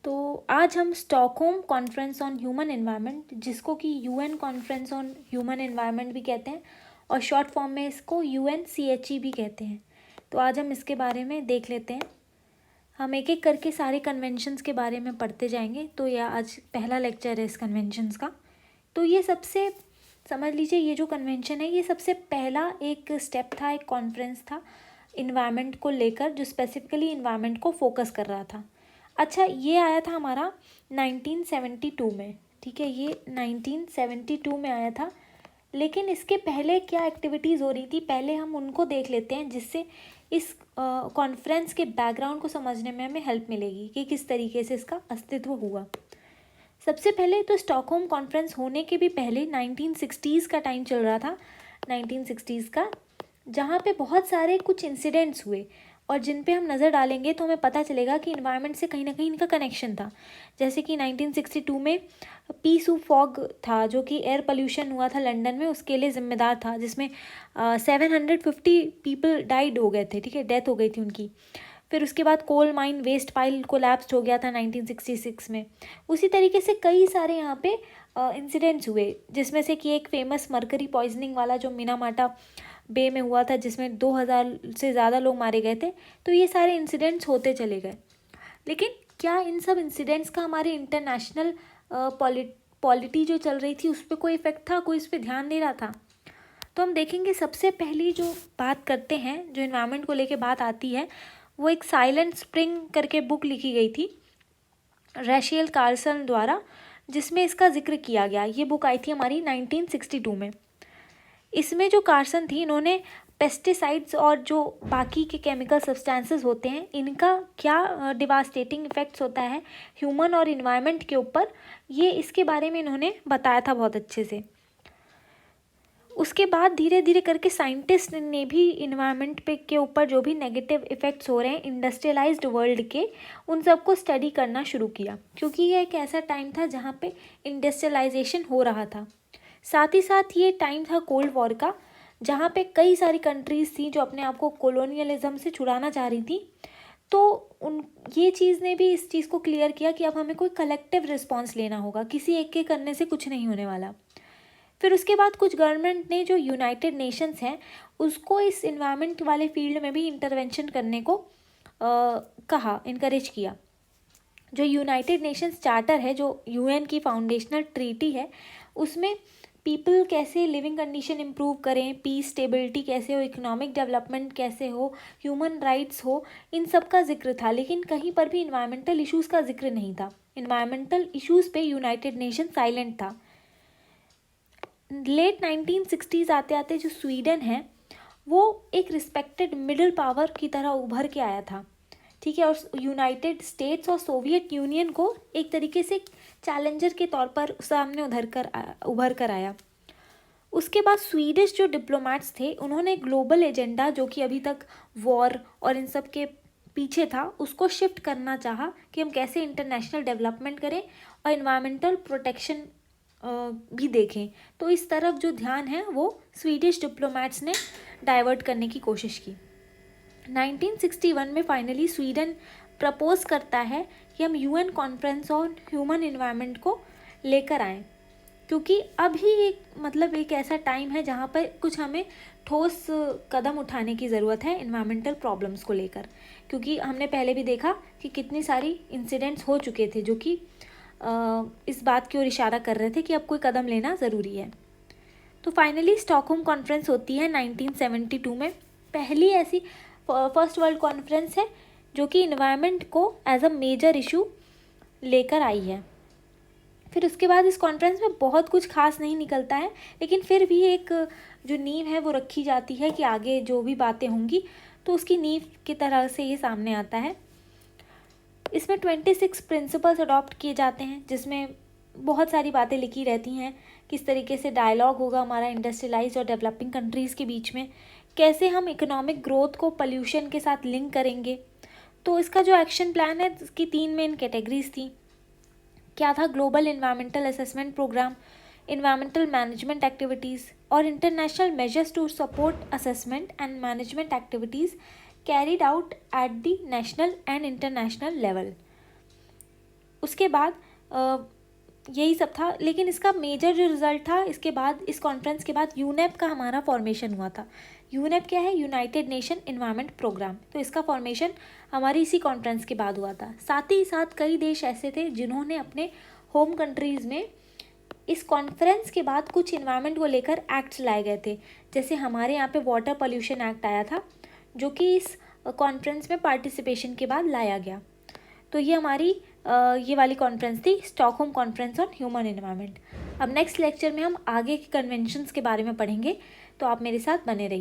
तो आज हम Stockholm conference on human environment, जिसको कि UN conference on human environment भी कहते हैं और शॉर्ट फॉर्म में इसको यूएनसीएचई भी कहते हैं। तो आज हम इसके बारे में देख लेते हैं। हम एक एक करके सारे कन्वेंशंस के बारे में पढ़ते जाएंगे। तो यह आज पहला लेक्चर है इस कन्वेंशंस का। तो ये सबसे समझ लीजिए, ये जो कन्वेंशन है ये सबसे पहला एक स्टेप था, एक कॉन्फ्रेंस था इन्वायरमेंट को लेकर, जो स्पेसिफिकली इन्वायरमेंट को फोकस कर रहा था। अच्छा, ये आया था हमारा 1972 में, ठीक है, ये 1972 में आया था। लेकिन इसके पहले क्या एक्टिविटीज़ हो रही थी, पहले हम उनको देख लेते हैं, जिससे इस कॉन्फ्रेंस के बैकग्राउंड को समझने में हमें हेल्प मिलेगी कि किस तरीके से इसका अस्तित्व हुआ। सबसे पहले तो स्टॉकहोम कॉन्फ्रेंस होने के भी पहले 1960s का टाइम चल रहा था, 1960s का, जहाँ पे बहुत सारे कुछ इंसिडेंट्स हुए और जिन पे हम नज़र डालेंगे तो हमें पता चलेगा कि इन्वायरमेंट से कहीं ना कहीं इनका कनेक्शन था। जैसे कि 1962 में पी सू फॉग था, जो कि एयर पोल्यूशन हुआ था लंदन में, उसके लिए ज़िम्मेदार था, जिसमें 750 पीपल डाइड हो गए थे, ठीक है, डेथ हो गई थी उनकी। फिर उसके बाद coal mine waste pile collapse हो गया था 1966 में। उसी तरीके से कई सारे यहाँ पे इंसिडेंट्स हुए, जिसमें से कि एक फेमस मरकरी पॉइजनिंग वाला जो मिनामाटा बे में हुआ था, जिसमें 2000 से ज़्यादा लोग मारे गए थे। तो ये सारे इंसिडेंट्स होते चले गए। लेकिन क्या इन सब इंसिडेंट्स का हमारे इंटरनेशनल पॉलिटी जो चल रही थी उस पर कोई इफेक्ट था, कोई इस पर ध्यान दे रहा था? तो हम देखेंगे, सबसे पहली जो बात करते हैं, जो इन्वायरमेंट को लेके बात आती है, वो एक साइलेंट स्प्रिंग करके बुक लिखी गई थी रैशियल कार्सन द्वारा, जिसमें इसका जिक्र किया गया। ये बुक आई थी हमारी 1962 में। इसमें जो कार्सन थी, इन्होंने पेस्टिसाइड्स और जो बाकी के केमिकल सब्सटेंसेस होते हैं, इनका क्या डिवास्टेटिंग इफेक्ट्स होता है ह्यूमन और इन्वायरमेंट के ऊपर, ये इसके बारे में इन्होंने बताया था बहुत अच्छे से। उसके बाद धीरे धीरे करके साइंटिस्ट ने भी इन्वायरमेंट पे के ऊपर जो भी नेगेटिव इफ़ेक्ट्स हो रहे हैं इंडस्ट्रियलाइज्ड वर्ल्ड के, उन सबको स्टडी करना शुरू किया, क्योंकि ये एक ऐसा टाइम था जहाँ पे इंडस्ट्रियलाइजेशन हो रहा था। साथ ही साथ ये टाइम था कोल्ड वॉर का, जहाँ पे कई सारी कंट्रीज़ थी जो अपने आप को कॉलोनियलिज्म से छुड़ाना चाह रही थी। तो ये चीज़ ने भी इस चीज़ को क्लियर किया कि अब हमें कोई कलेक्टिव रिस्पॉन्स लेना होगा, किसी एक के करने से कुछ नहीं होने वाला। फिर उसके बाद कुछ गवर्नमेंट ने, जो यूनाइटेड नेशंस हैं, उसको इस इन्वायरमेंट वाले फील्ड में भी इंटरवेंशन करने को कहा, इनकरेज किया। जो यूनाइटेड नेशंस चार्टर है, जो यूएन की फाउंडेशनल ट्रीटी है, उसमें पीपल कैसे लिविंग कंडीशन इम्प्रूव करें, पीस स्टेबिलिटी कैसे हो, इकोनॉमिक डेवलपमेंट कैसे हो, ह्यूमन राइट्स हो, इन सब का जिक्र था। लेकिन कहीं पर भी इन्वायरमेंटल इश्यूज़ का जिक्र नहीं था। इन्वायरमेंटल इश्यूज़ पे यूनाइटेड नेशन साइलेंट था। लेट 1960s आते आते जो स्वीडन है, वो एक रिस्पेक्टेड मिडिल पावर की तरह उभर के आया था, ठीक है, और यूनाइटेड स्टेट्स और सोवियत यूनियन को एक तरीके से चैलेंजर के तौर पर सामने उभर कर आया। उसके बाद स्वीडिश जो डिप्लोमेट्स थे, उन्होंने ग्लोबल एजेंडा, जो कि अभी तक वॉर और इन सब के पीछे था, उसको शिफ्ट करना चाहा कि हम कैसे इंटरनेशनल डेवलपमेंट करें और इन्वायरमेंटल प्रोटेक्शन भी देखें। तो इस तरफ जो ध्यान है वो स्वीडिश डिप्लोमेट्स ने डाइवर्ट करने की कोशिश की। 1961 में फाइनली स्वीडन प्रपोज करता है कि हम UN conference on human environment को लेकर आएँ, क्योंकि अभी एक ऐसा टाइम है जहाँ पर कुछ हमें ठोस कदम उठाने की ज़रूरत है इन्वायरमेंटल प्रॉब्लम्स को लेकर। क्योंकि हमने पहले भी देखा कि कितनी सारी इंसिडेंट्स हो चुके थे जो कि इस बात की ओर इशारा कर रहे थे कि अब कोई कदम लेना ज़रूरी है। तो फाइनली स्टॉकहोम कॉन्फ्रेंस होती है 1972 में। पहली ऐसी फर्स्ट वर्ल्ड कॉन्फ्रेंस है जो कि इन्वायरमेंट को एज अ मेजर इशू लेकर आई है। फिर उसके बाद इस कॉन्फ्रेंस में बहुत कुछ खास नहीं निकलता है, लेकिन फिर भी एक जो नींव है वो रखी जाती है कि आगे जो भी बातें होंगी तो उसकी नींव की तरह से ये सामने आता है। इसमें 26 प्रिंसिपल्स अडॉप्ट किए जाते हैं, जिसमें बहुत सारी बातें लिखी रहती हैं, किस तरीके से डायलॉग होगा हमारा इंडस्ट्रियलाइज्ड और डेवलपिंग कंट्रीज़ के बीच में, कैसे हम इकोनॉमिक ग्रोथ को पोल्यूशन के साथ लिंक करेंगे। तो इसका जो एक्शन प्लान है, इसकी 3 मेन कैटेगरीज थी। क्या था? Global environmental assessment programme, environmental management activities और international measures to support assessment and management activities carried out at the national and international level. उसके बाद यही सब था, लेकिन इसका मेजर जो रिज़ल्ट था इसके बाद, इस कॉन्फ्रेंस के बाद यूनेप का हमारा फॉर्मेशन हुआ था। यूनेप क्या है? United Nation Environment Programme. तो इसका फॉर्मेशन हमारी इसी कॉन्फ्रेंस के बाद हुआ था। साथ ही साथ कई देश ऐसे थे जिन्होंने अपने होम कंट्रीज़ में इस कॉन्फ्रेंस के बाद कुछ इन्वायरमेंट को लेकर एक्ट्स लाए गए थे। जैसे हमारे यहाँ पे वाटर पोल्यूशन एक्ट आया था, जो कि इस कॉन्फ्रेंस में पार्टिसिपेशन के बाद लाया गया। तो ये हमारी ये वाली कॉन्फ्रेंस थी, Stockholm conference on human environment. अब नेक्स्ट लेक्चर में हम आगे के कन्वेंशंस के बारे में पढ़ेंगे, तो आप मेरे साथ बने रहिए।